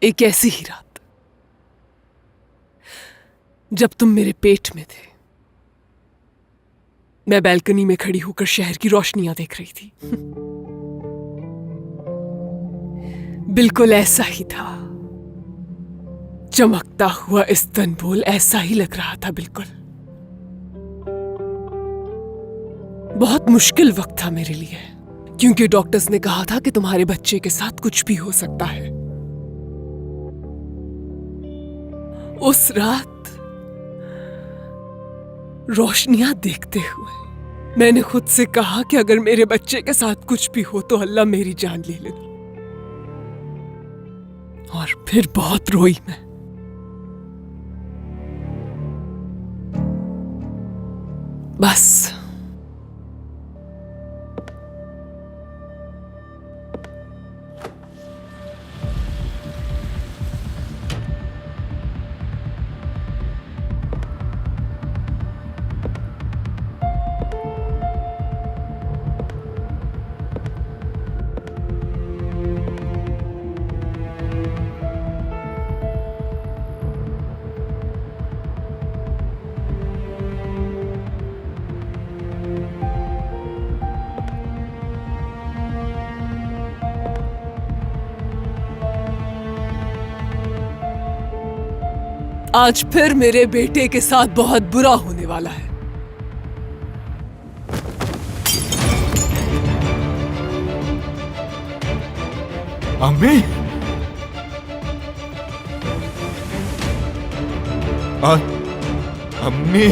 एक ऐसी ही रात जब तुम मेरे पेट में थे, मैं बैल्कनी में खड़ी होकर शहर की रोशनियां देख रही थी। बिल्कुल ऐसा ही था। चमकता हुआ इस्तांबुल ऐसा ही लग रहा था, बिल्कुल। बहुत मुश्किल वक्त था मेरे लिए, क्योंकि डॉक्टर्स ने कहा था कि तुम्हारे बच्चे के साथ कुछ भी हो सकता है। उस रात रोशनियां देखते हुए मैंने खुद से कहा कि अगर मेरे बच्चे के साथ कुछ भी हो तो अल्लाह मेरी जान ले लेना। और फिर बहुत रोई मैं। बस आज फिर मेरे बेटे के साथ बहुत बुरा होने वाला है। अम्मी, अम्मी,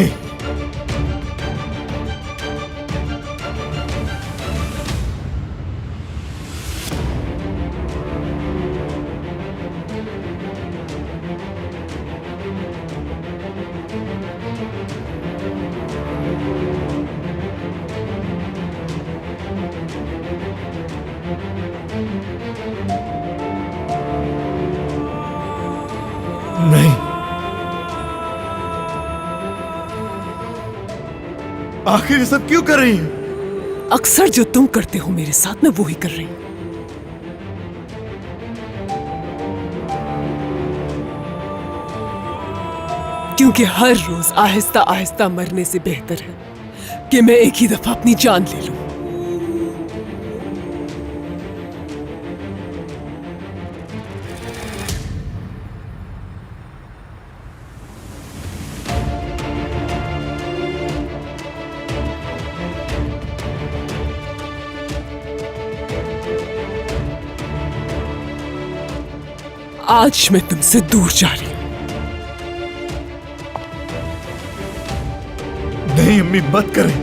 नहीं, आखिर ये सब क्यों कर रही है? अक्सर जो तुम करते हो मेरे साथ, मैं वो ही कर रही हूं। क्योंकि हर रोज आहिस्ता आहिस्ता मरने से बेहतर है कि मैं एक ही दफा अपनी जान ले लूं। आज मैं तुमसे दूर जा रही हूं। नहीं अम्मी, मत करें।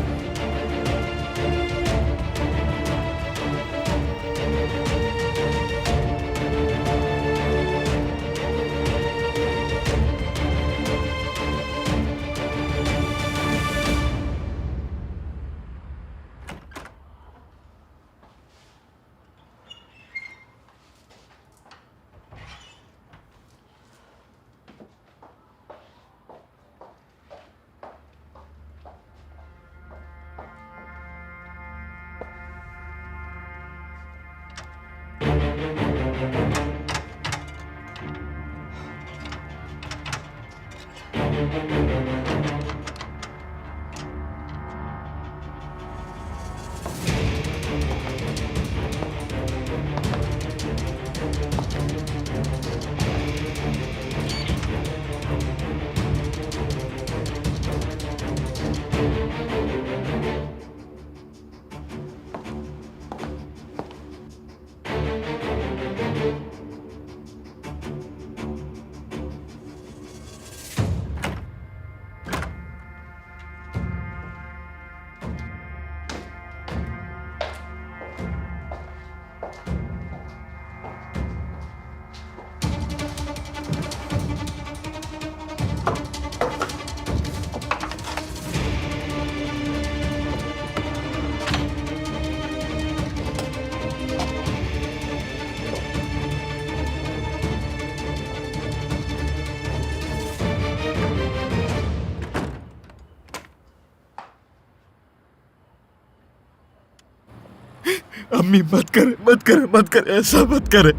अम्मी मत करे, मत करे, मत करे, ऐसा मत करे।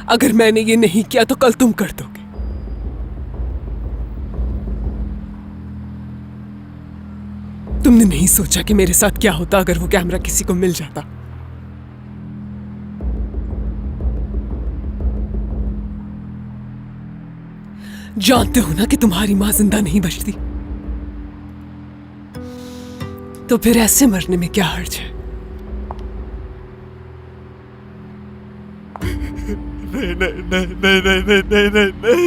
अगर मैंने ये नहीं किया तो कल तुम कर दोगे। तुमने नहीं सोचा कि मेरे साथ क्या होता अगर वो कैमरा किसी को मिल जाता। जानते हो ना कि तुम्हारी मां जिंदा नहीं बचती, तो फिर ऐसे मरने में क्या हर्ज है? नहीं नहीं नहीं नहीं नहीं नहीं नहीं नहीं।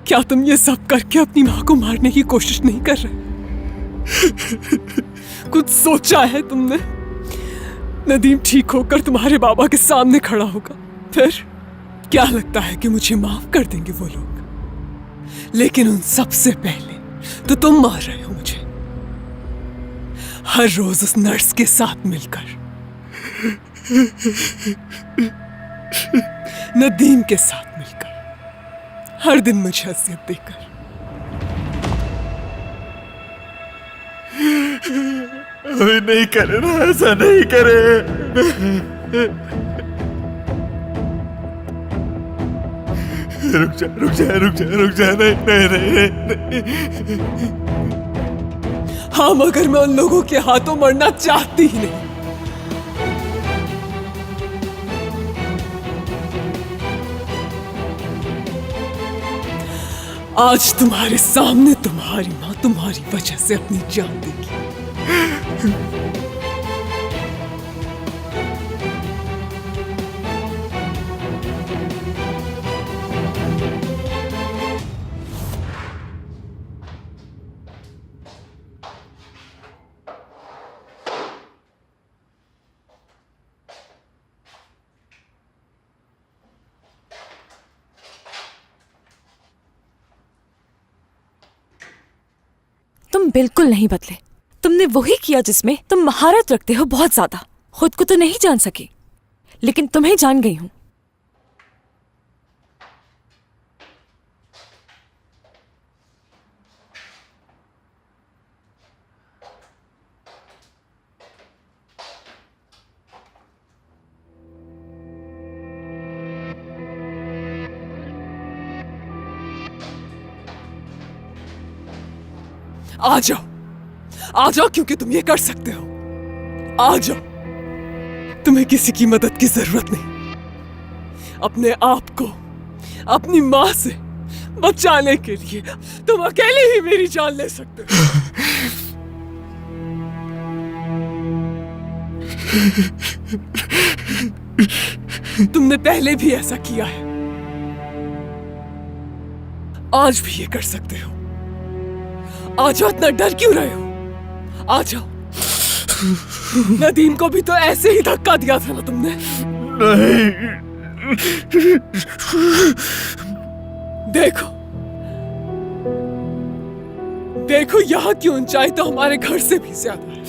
क्या तुम ये सब करके अपनी मां को मारने की कोशिश नहीं कर रहे? कुछ सोचा है तुमने? नदीम ठीक होकर तुम्हारे बाबा के सामने खड़ा होगा, फिर क्या लगता है कि मुझे माफ कर देंगे वो लोग? लेकिन उन सबसे पहले तो तुम मार रहे हो मुझे, हर रोज उस नर्स के साथ मिलकर, नदीम के साथ मिलकर, हर दिन मुझे अज़ियत देकर। अभी नहीं करे ना, ऐसा नहीं करे। रुक जा, रुक जा, रुक जा, रुक जा। नहीं नहीं नहीं नहीं। हाँ, मगर मैं उन लोगों के हाथों मरना चाहती ही नहीं। आज तुम्हारे सामने तुम्हारी मां तुम्हारी वजह से अपनी जान देगी। तुम बिल्कुल नहीं बदले। तुमने वही किया जिसमें तुम महारत रखते हो बहुत ज्यादा। खुद को तो नहीं जान सकी, लेकिन तुम्हें जान गई हूं। आ जाओ, आ जाओ, क्योंकि तुम ये कर सकते हो। आ जाओ, तुम्हें किसी की मदद की जरूरत नहीं। अपने आप को अपनी मां से बचाने के लिए तुम अकेले ही मेरी जान ले सकते हो। तुमने पहले भी ऐसा किया है, आज भी ये कर सकते हो। आ जाओ, इतना डर क्यों रहे हो? आ जाओ। नदीम को भी तो ऐसे ही धक्का दिया था ना तुमने? नहीं। देखो, देखो, यहाँ की ऊंचाई तो हमारे घर से भी ज्यादा है।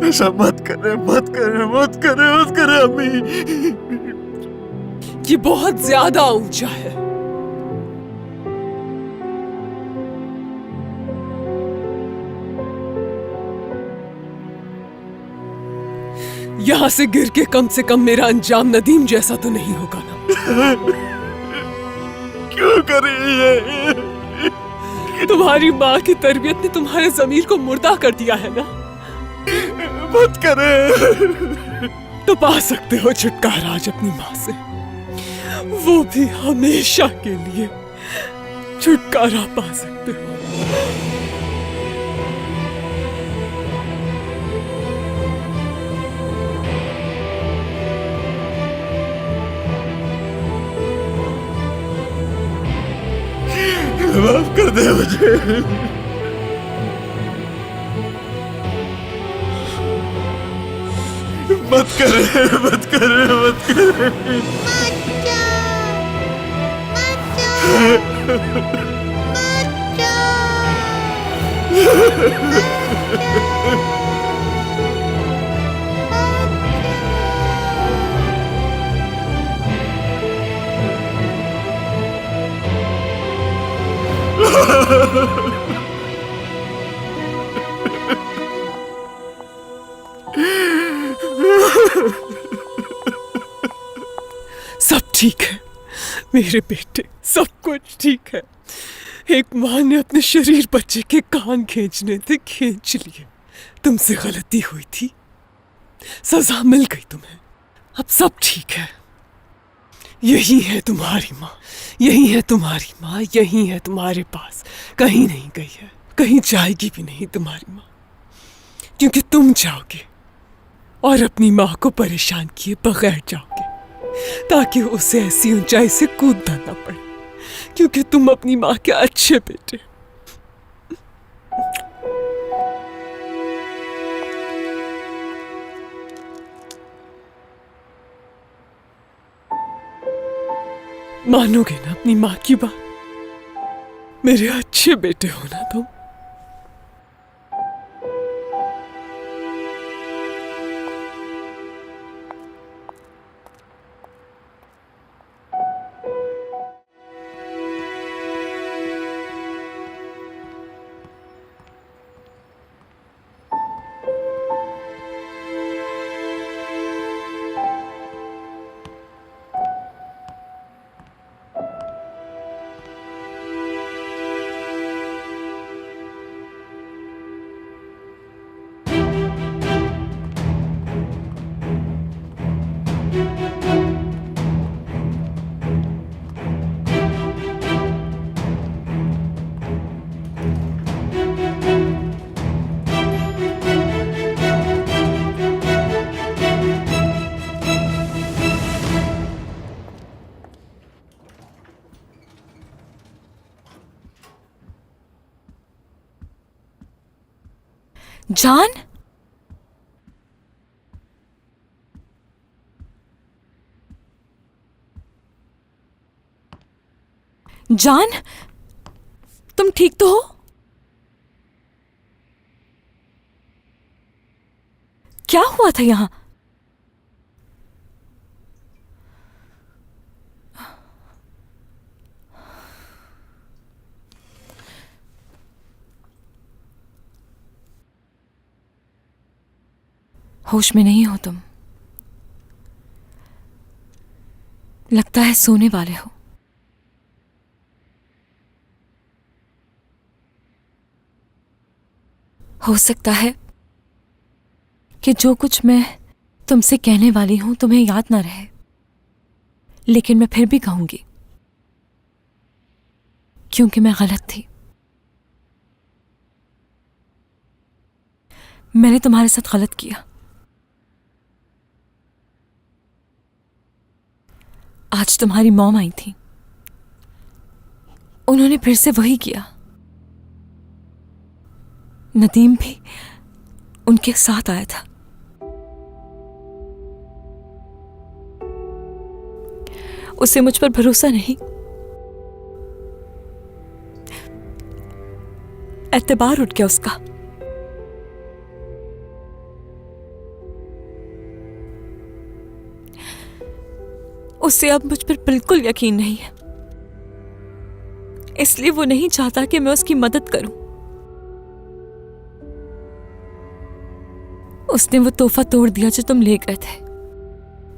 ऐसा मत करे, मत करे, मत करे, मत करे अम्मी। ये बहुत ज्यादा ऊंचा है। यहां से गिर के कम से कम मेरा अंजाम नदीम जैसा तो नहीं होगा ना? क्यों कर रही है? तुम्हारी माँ की तरबियत ने तुम्हारे ज़मीर को मुर्दा कर दिया है ना? मत करे। तो पा सकते हो छुटकारा आज अपनी माँ से, वो भी हमेशा के लिए छुटकारा पा सकते हो। माफ कर दे मुझे। मत करे, मत करे, मत करे। ठीक है मेरे बेटे, सब कुछ ठीक है। एक माँ ने अपने शरीर बच्चे के कान खींचने थे, खींच लिए। तुमसे गलती हुई थी, सजा मिल गई तुम्हें, अब सब ठीक है। यही है तुम्हारी माँ, यही है तुम्हारी माँ, यही है तुम्हारे पास, कहीं नहीं गई है, कहीं जाएगी भी नहीं तुम्हारी माँ, क्योंकि तुम जाओगे और अपनी माँ को परेशान किए बगैर जाओगे, ताकि उसे ऐसी ऊंचाई से कूदना ना पड़े, क्योंकि तुम अपनी माँ के अच्छे बेटे। मानोगे ना अपनी माँ की बात? मेरे अच्छे बेटे हो ना तुम? जान, जान, तुम ठीक तो हो? क्या हुआ था यहां? होश में नहीं हो तुम, लगता है सोने वाले हो सकता है कि जो कुछ मैं तुमसे कहने वाली हूं तुम्हें याद ना रहे, लेकिन मैं फिर भी कहूंगी, क्योंकि मैं गलत थी। मैंने तुम्हारे साथ गलत किया। आज तुम्हारी मॉम आई थी, उन्होंने फिर से वही किया। नदीम भी उनके साथ आया था। उसे मुझ पर भरोसा नहीं, एतबार उठ गया उसका। उसे अब मुझ पर बिल्कुल यकीन नहीं है, इसलिए वो नहीं चाहता कि मैं उसकी मदद करूं। उसने वो तोहफा तोड़ दिया जो तुम ले गए थे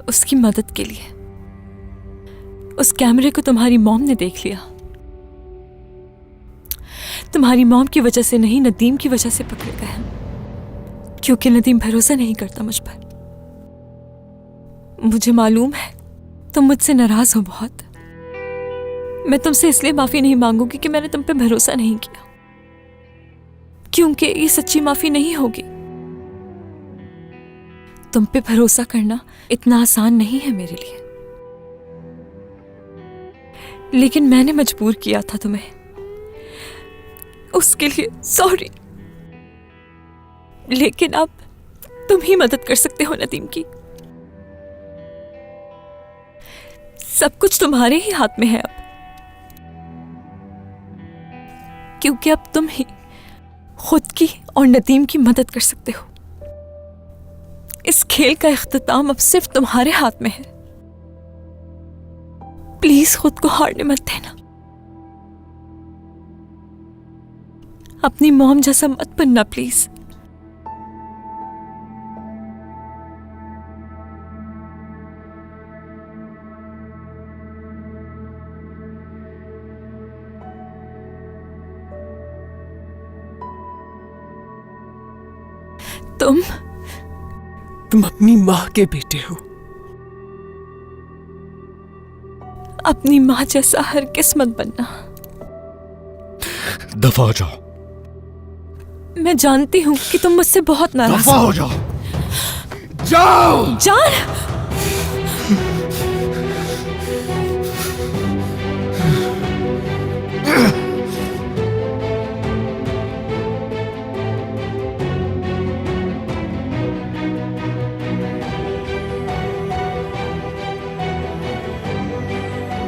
उसकी मदद के लिए। उस कैमरे को तुम्हारी मॉम ने देख लिया। तुम्हारी मॉम की वजह से नहीं, नदीम की वजह से पकड़े गए हम, क्योंकि नदीम भरोसा नहीं करता मुझ पर। मुझे मालूम है तुम मुझसे नाराज हो बहुत। मैं तुमसे इसलिए माफी नहीं मांगूंगी कि मैंने तुम पे भरोसा नहीं किया, क्योंकि ये सच्ची माफी नहीं होगी। तुम पे भरोसा करना इतना आसान नहीं है मेरे लिए, लेकिन मैंने मजबूर किया था तुम्हें, उसके लिए सॉरी। लेकिन अब तुम ही मदद कर सकते हो नदीम की। सब कुछ तुम्हारे ही हाथ में है अब, क्योंकि अब तुम ही खुद की और नदीम की मदद कर सकते हो। इस खेल का इख्तिताम अब सिर्फ तुम्हारे हाथ में है। प्लीज खुद को हारने मत देना। अपनी मॉम जैसा मत बनना प्लीज। तुम अपनी माँ के बेटे हो। अपनी माँ जैसा हर किस्मत बनना। दफा हो जाओ। मैं जानती हूँ कि तुम मुझसे बहुत नाराज दफा हो जाओ। जाओ। जान,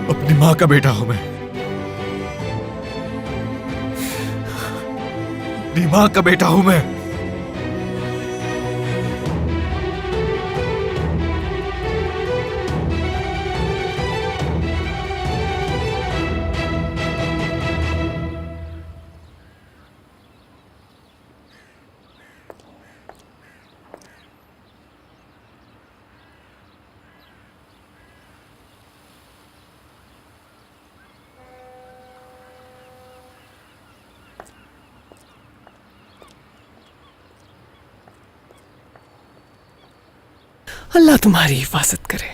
अपनी माँ का बेटा हूं मैं। अपनी माँ का बेटा हूं मैं। अल्लाह तुम्हारी हिफाजत करे।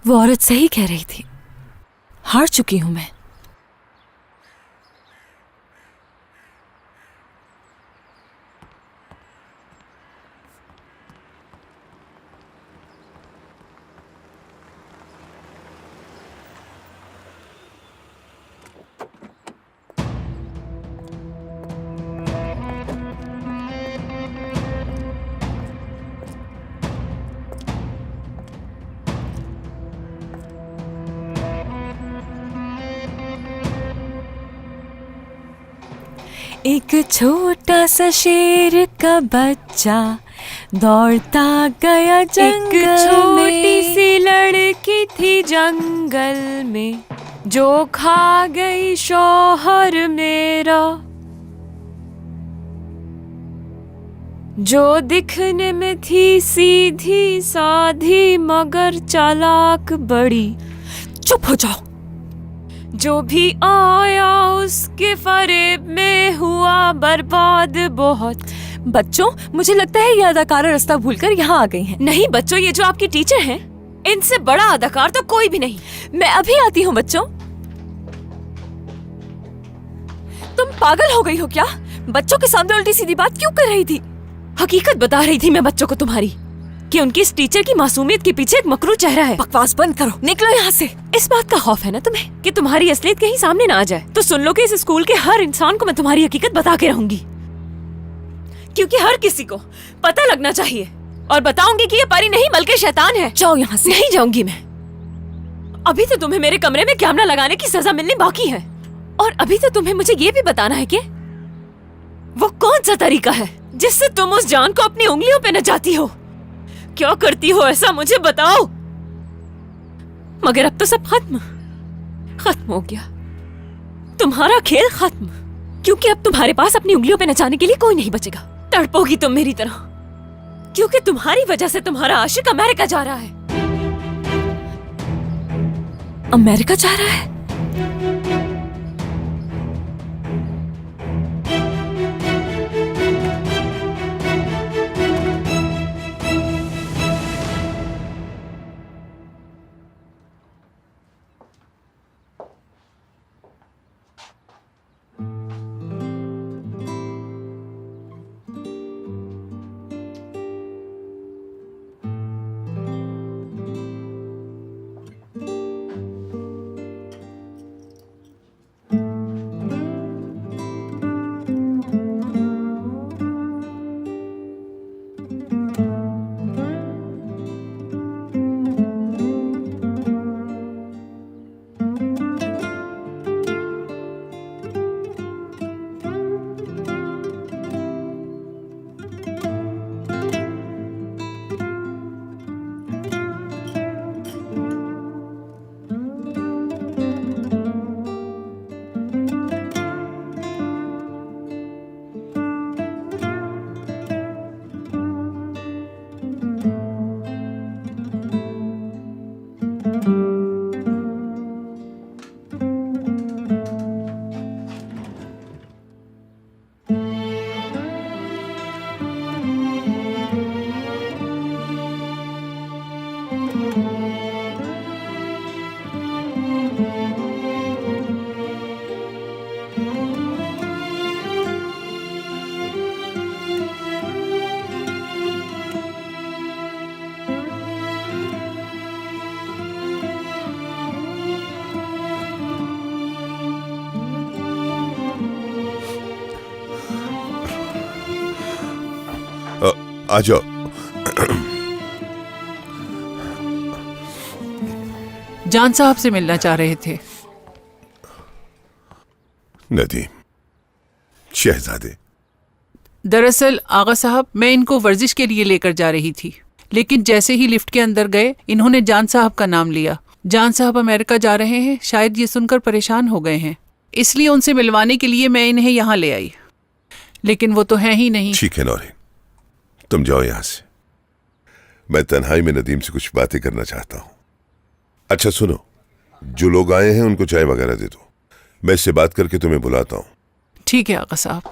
वो औरत सही कह रही थी। हार चुकी हूं मैं। एक छोटा सा शेर का बच्चा दौड़ता गया जंगल में। एक छोटी सी लड़की थी जंगल में, जो खा गई शौहर मेरा। जो दिखने में थी सीधी साधी मगर चालाक बड़ी। चुप हो जाओ। जो भी आया उसके फरेब में हुआ बर्बाद बहुत। बच्चों, मुझे लगता है ये अदाकारा रास्ता भूलकर यहाँ आ गई हैं। नहीं बच्चों, ये जो आपकी टीचर हैं, इनसे बड़ा अदाकार तो कोई भी नहीं। मैं अभी आती हूँ बच्चों। तुम पागल हो गई हो क्या? बच्चों के सामने उल्टी सीधी बात क्यों कर रही थी? हकीकत बता रही थी मैं बच्चों को तुम्हारी, कि उनकी इस टीचर की मासूमियत के पीछे एक मकरू चेहरा है। बकवास बंद करो, निकलो यहाँ से। इस बात का खौफ है ना तुम्हें कि तुम्हारी असलियत कहीं सामने ना आ जाए? तो सुन लो कि इस स्कूल के हर इंसान को मैं तुम्हारी हकीकत बता के रहूंगी, क्योंकि हर किसी को पता लगना चाहिए। और बताऊंगी कि ये परी नहीं बल्कि शैतान है। जाओ यहाँ से। नहीं जाऊंगी मैं। अभी तो तुम्हें मेरे कमरे में कैमरा लगाने की सजा मिलनी बाकी है, और अभी तो तुम्हें मुझे ये भी बताना है कि वो कौन सा तरीका है जिससे तुम उस जान को अपनी उंगलियों पे नचाती हो। क्या करती हो ऐसा मुझे बताओ। मगर अब तो सब खत्म हो गया। तुम्हारा खेल खत्म, क्योंकि अब तुम्हारे पास अपनी उंगलियों पे नचाने के लिए कोई नहीं बचेगा। तड़पोगी तुम मेरी तरह, क्योंकि तुम्हारी वजह से तुम्हारा आशिक अमेरिका जा रहा है। अमेरिका जा रहा है? आ जाओ। जान साहब से मिलना चाह रहे थे। नदीम, शहजादे। दरअसल आगा साहब, मैं इनको वर्जिश के लिए लेकर जा रही थी, लेकिन जैसे ही लिफ्ट के अंदर गए इन्होंने जान साहब का नाम लिया। जान साहब अमेरिका जा रहे हैं, शायद ये सुनकर परेशान हो गए हैं, इसलिए उनसे मिलवाने के लिए मैं इन्हें यहाँ ले आई, लेकिन वो तो हैं ही नहीं। ठीक है नौरीन, तुम जाओ यहां से। मैं तन्हाई में नदीम से कुछ बातें करना चाहता हूं। अच्छा सुनो, जो लोग आए हैं उनको चाय वगैरह दे दो, मैं इससे बात करके तुम्हें बुलाता हूं। ठीक है आगा साहब।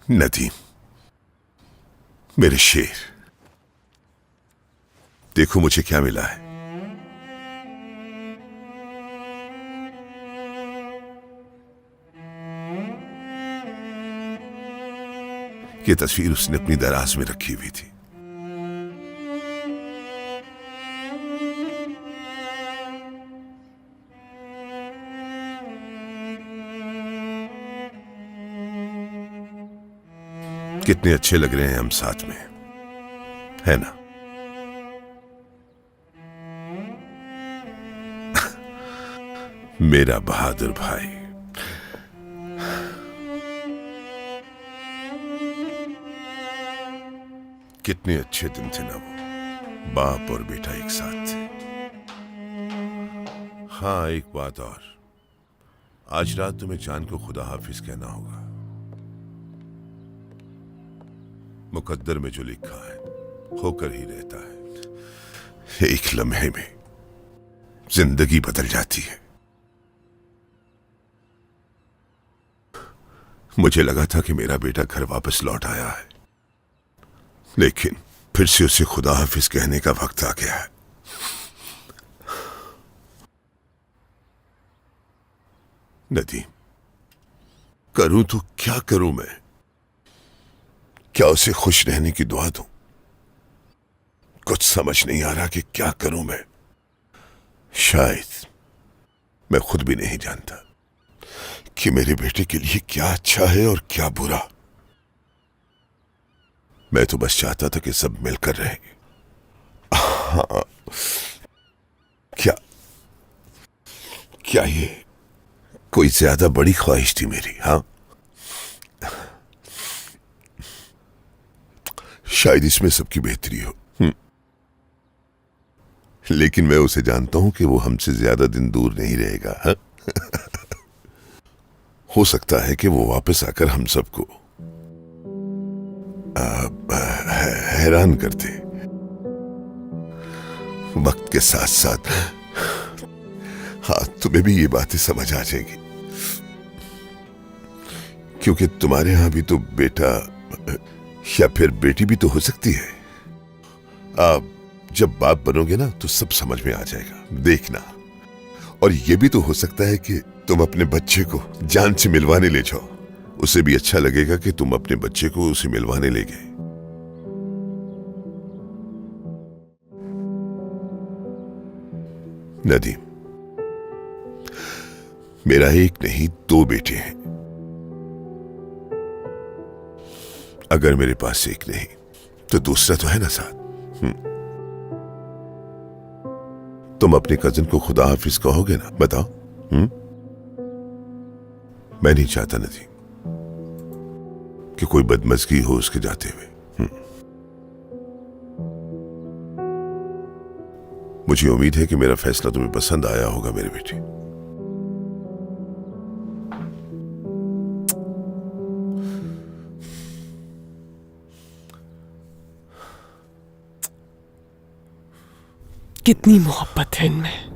नदीम, मेरे शेर, देखो मुझे क्या मिला है। ये तस्वीर उसने अपनी दराज में रखी हुई थी। कितने अच्छे लग रहे हैं हम साथ में, है ना? मेरा बहादुर भाई। कितने अच्छे दिन थे ना वो, बाप और बेटा एक साथ थे। हाँ, एक बात और, आज रात तुम्हें चांद को खुदा हाफिज कहना होगा। मुकद्दर में जो लिखा है होकर ही रहता है। एक लम्हे में जिंदगी बदल जाती है। मुझे लगा था कि मेरा बेटा घर वापस लौट आया है, लेकिन फिर से उसे खुदा हाफिज कहने का वक्त आ गया है। नदीम, करूं तो क्या करूं मैं? क्या उसे खुश रहने की दुआ दूं? कुछ समझ नहीं आ रहा कि क्या करूं मैं। शायद मैं खुद भी नहीं जानता कि मेरे बेटे के लिए क्या अच्छा है और क्या बुरा। मैं तो बस चाहता था कि सब मिलकर रहें। हाँ, क्या ये कोई ज्यादा बड़ी ख्वाहिश थी मेरी? हाँ, शायद इसमें सबकी बेहतरी हो। लेकिन मैं उसे जानता हूं कि वो हमसे ज्यादा दिन दूर नहीं रहेगा। हाँ? हो सकता है कि वो वापस आकर हम सबको हैरान कर दे। वक्त के साथ साथ हाँ, तुम्हें भी ये बातें समझ आ जाएगी, क्योंकि तुम्हारे यहां भी तो बेटा या फिर बेटी भी तो हो सकती है। आप जब बाप बनोगे ना तो सब समझ में आ जाएगा, देखना। और ये भी तो हो सकता है कि तुम अपने बच्चे को जान से मिलवाने ले जाओ। उसे भी अच्छा लगेगा कि तुम अपने बच्चे को उसे मिलवाने ले गए। नदीम, मेरा एक नहीं 2 बेटे हैं। अगर मेरे पास एक नहीं तो दूसरा तो है ना साथ। तुम अपने कजन को खुदा हाफिज कहोगे ना? बताओ। मैं नहीं चाहता नदीम कि कोई बदमज़गी हो उसके जाते हुए। मुझे उम्मीद है कि मेरा फैसला तुम्हें पसंद आया होगा मेरे बेटे। कितनी मोहब्बत है इनमें।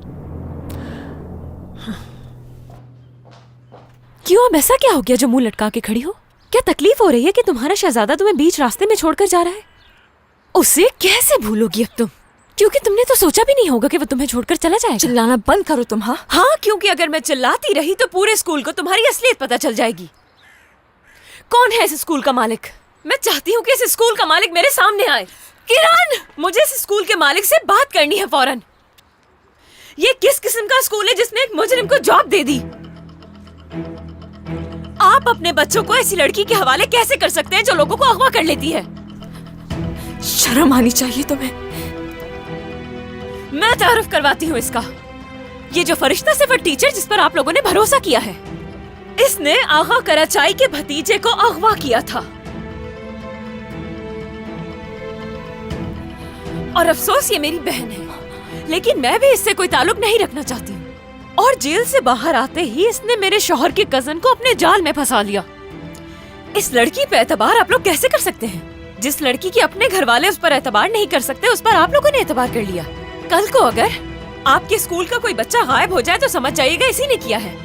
क्यों, अब ऐसा क्या हो गया जो मुंह लटका के खड़ी हो? क्या तकलीफ हो रही है कि तुम्हारा शहजादा तुम्हें बीच रास्ते में छोड़कर जा रहा है? उसे कैसे भूलोगी अब तुम? क्योंकि तुमने तो सोचा भी नहीं होगा कि वो तुम्हें छोड़कर चला जाएगा। चिल्लाना बंद करो तुम। हाँ हाँ, क्योंकि अगर मैं चिल्लाती रही तो पूरे स्कूल को तुम्हारी असलियत पता चल जाएगी। कौन है इस स्कूल का मालिक? मैं चाहती हूँ कि इस स्कूल का मालिक मेरे सामने आए। किरण, मुझे इस स्कूल के मालिक से बात करनी है फौरन। ये किस किस्म का स्कूल है जिसने एक मुजरिम को जॉब दे दी? आप अपने बच्चों को ऐसी लड़की के हवाले कैसे कर सकते हैं जो लोगों को अगवा कर लेती है? शर्म आनी चाहिए तुम्हें। मैं तारुफ करवाती हूँ इसका। ये जो फरिश्ता सिफर टीचर जिस पर आप लोगों ने भरोसा किया है, इसने आगा कराचाई के भतीजे को अगवा किया था। और अफसोस ये मेरी बहन है, लेकिन मैं भी इससे कोई ताल्लुक नहीं रखना चाहती हूँ। और जेल से बाहर आते ही इसने मेरे शौहर के कजन को अपने जाल में फंसा लिया। इस लड़की पे एतबार आप लोग कैसे कर सकते हैं? जिस लड़की के अपने घर वाले उस पर एतबार नहीं कर सकते, उस पर आप लोगों ने एतबार कर लिया। कल को अगर आपके स्कूल का कोई बच्चा गायब हो जाए तो समझ जाइएगा इसी ने किया है।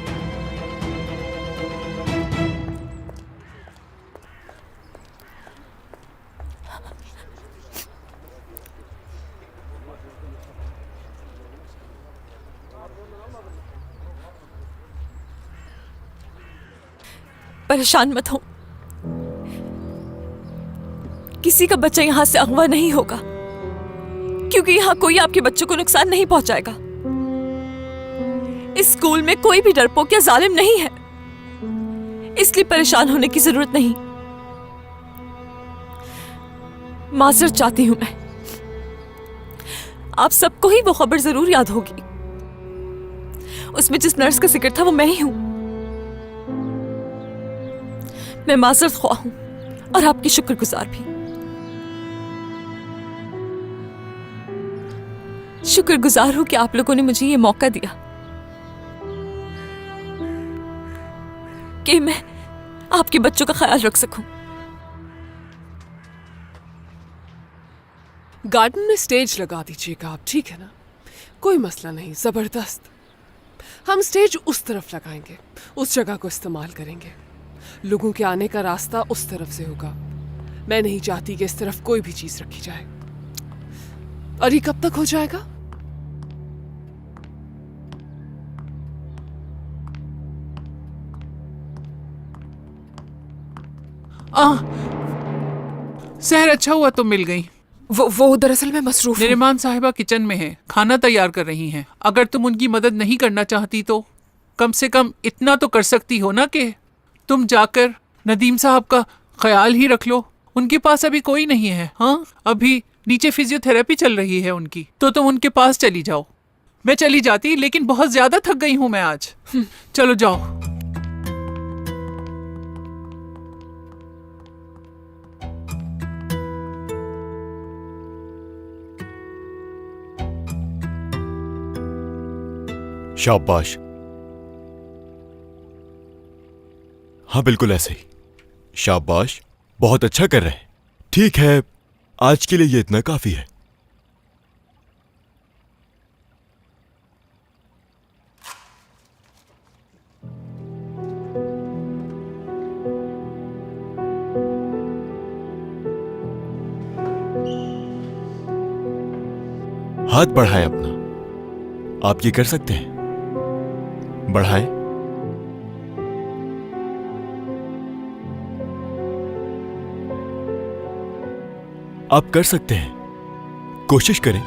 परेशान मत हो, किसी का बच्चा यहाँ से अगवा नहीं होगा, क्योंकि यहाँ कोई आपके बच्चों को नुकसान नहीं पहुंचाएगा। इस स्कूल में कोई भी डरपोक या जालिम नहीं है, इसलिए परेशान होने की जरूरत नहीं। माजरत चाहती हूं मैं। आप सबको ही वो खबर जरूर याद होगी। उसमें जिस नर्स का जिक्र था वो मैं ही हूं। मैं माजरत ख्वाह हूं और आपकी शुक्रगुजार भी। शुक्रगुजार हूं कि आप लोगों ने मुझे ये मौका दिया कि मैं आपके बच्चों का ख्याल रख सकूं। गार्डन में स्टेज लगा दीजिएगा आप, ठीक है ना? कोई मसला नहीं, जबरदस्त। हम स्टेज उस तरफ लगाएंगे, उस जगह को इस्तेमाल करेंगे। लोगों के आने का रास्ता उस तरफ से होगा। मैं नहीं चाहती कि इस तरफ कोई भी चीज रखी जाए। और ये कब तक हो जाएगा? सहर अच्छा हुआ तुम मिल गई। वो दरअसल मैं मसरूफ हूं। निरिमान साहिबा किचन में है, खाना तैयार कर रही हैं। अगर तुम उनकी मदद नहीं करना चाहती तो कम से कम इतना तो कर सकती हो ना कि तुम जाकर नदीम साहब का ख्याल ही रख लो। उनके पास अभी कोई नहीं है। हाँ, अभी नीचे फिजियोथेरेपी चल रही है उनकी, तो तुम उनके पास चली जाओ। मैं चली जाती, लेकिन बहुत ज्यादा थक गई हूं मैं आज। चलो जाओ। शाबाश। हाँ बिल्कुल ऐसे ही। शाबाश, बहुत अच्छा कर रहे हैं। ठीक है, आज के लिए ये इतना काफी है। हाथ बढ़ाएं अपना। आप ये कर सकते हैं, बढ़ाएं। आप कर सकते हैं, कोशिश करें।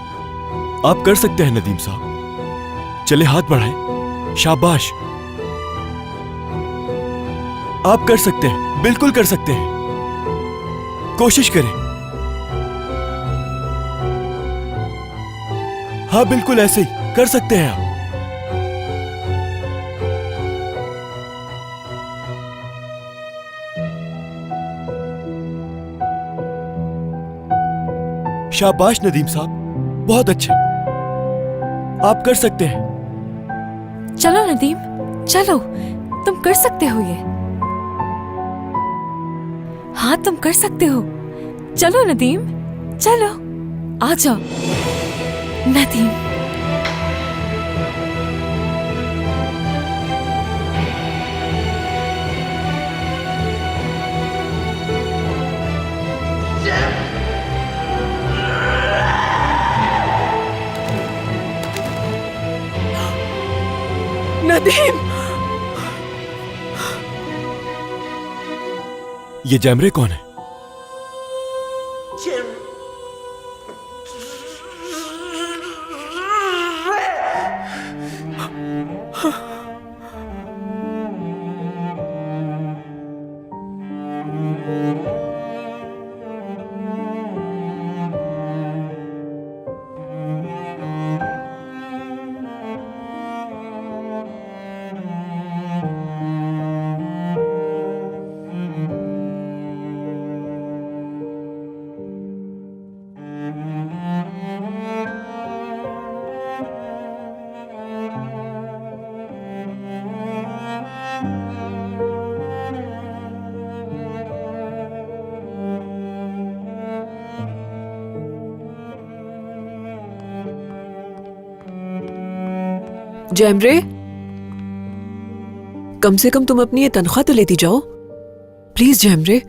आप कर सकते हैं नदीम साहब। चले हाथ बढ़ाएं। शाबाश, आप कर सकते हैं, बिल्कुल कर सकते हैं। कोशिश करें। हाँ बिल्कुल ऐसे ही कर सकते हैं आप। शाबाश नदीम साहब, बहुत अच्छा। आप कर सकते हैं। चलो नदीम, चलो, तुम कर सकते हो ये। हाँ, तुम कर सकते हो। चलो नदीम, चलो, आ जाओ नदीम। नदीम! ये जैमरे कौन है? जैमरे, कम से कम तुम अपनी ये तनख्वाह तो लेती जाओ प्लीज। जैमरे,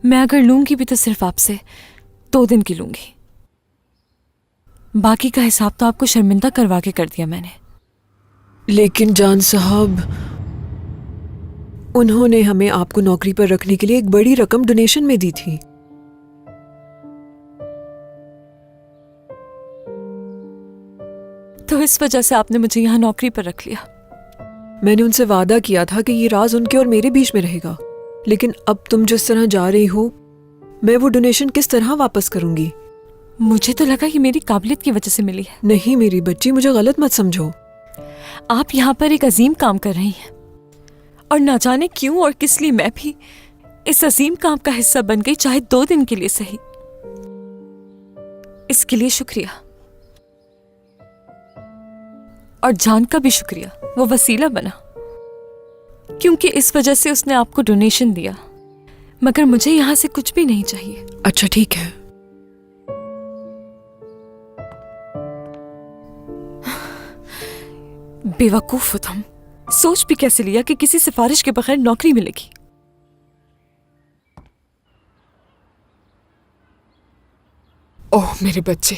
मैं अगर लूंगी भी तो सिर्फ आपसे 2 दिन की लूंगी। बाकी का हिसाब तो आपको शर्मिंदा करवा के कर दिया मैंने। लेकिन जान साहब, उन्होंने हमें आपको नौकरी पर रखने के लिए एक बड़ी रकम डोनेशन में दी थी। तो इस वजह से आपने मुझे यहाँ नौकरी पर रख लिया। मैंने उनसे वादा किया था कि ये राज उनके और मेरे बीच में रहेगा, लेकिन अब तुम जिस तरह जा रही हो, मैं वो डोनेशन किस तरह वापस करूंगी? मुझे तो लगा ये मेरी काबिलियत की वजह से मिली है। नहीं मेरी बच्ची, मुझे गलत मत समझो। आप यहाँ पर एक अजीम काम कर रही हैं और ना जाने क्यों और किस लिए मैं भी इस अजीम काम का हिस्सा बन गई, चाहे 2 दिन के लिए सही। इसके लिए शुक्रिया, और जान का भी शुक्रिया, वो वसीला बना, क्योंकि इस वजह से उसने आपको डोनेशन दिया। मगर मुझे यहां से कुछ भी नहीं चाहिए। अच्छा ठीक है। बेवकूफ हो तुम। सोच भी कैसे लिया कि किसी सिफारिश के बगैर नौकरी मिलेगी? ओह मेरे बच्चे,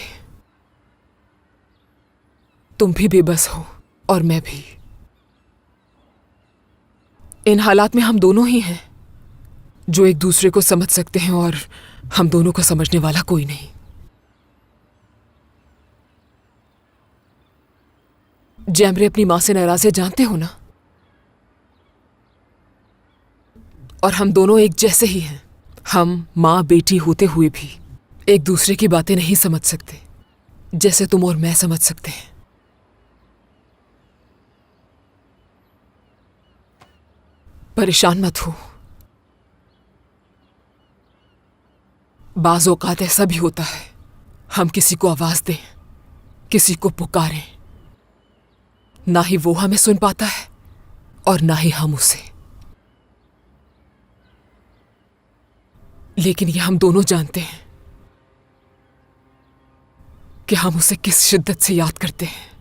तुम भी बेबस हो और मैं भी। इन हालात में हम दोनों ही हैं जो एक दूसरे को समझ सकते हैं, और हम दोनों को समझने वाला कोई नहीं। जैमरे अपनी माँ से नाराज है, जानते हो ना? और हम दोनों एक जैसे ही हैं। हम माँ बेटी होते हुए भी एक दूसरे की बातें नहीं समझ सकते, जैसे तुम और मैं समझ सकते हैं। परेशान मत हो। बाज़ औक़ात ऐसा भी होता है, हम किसी को आवाज दें, किसी को पुकारें, ना ही वो हमें सुन पाता है और ना ही हम उसे। लेकिन ये हम दोनों जानते हैं कि हम उसे किस शिद्दत से याद करते हैं।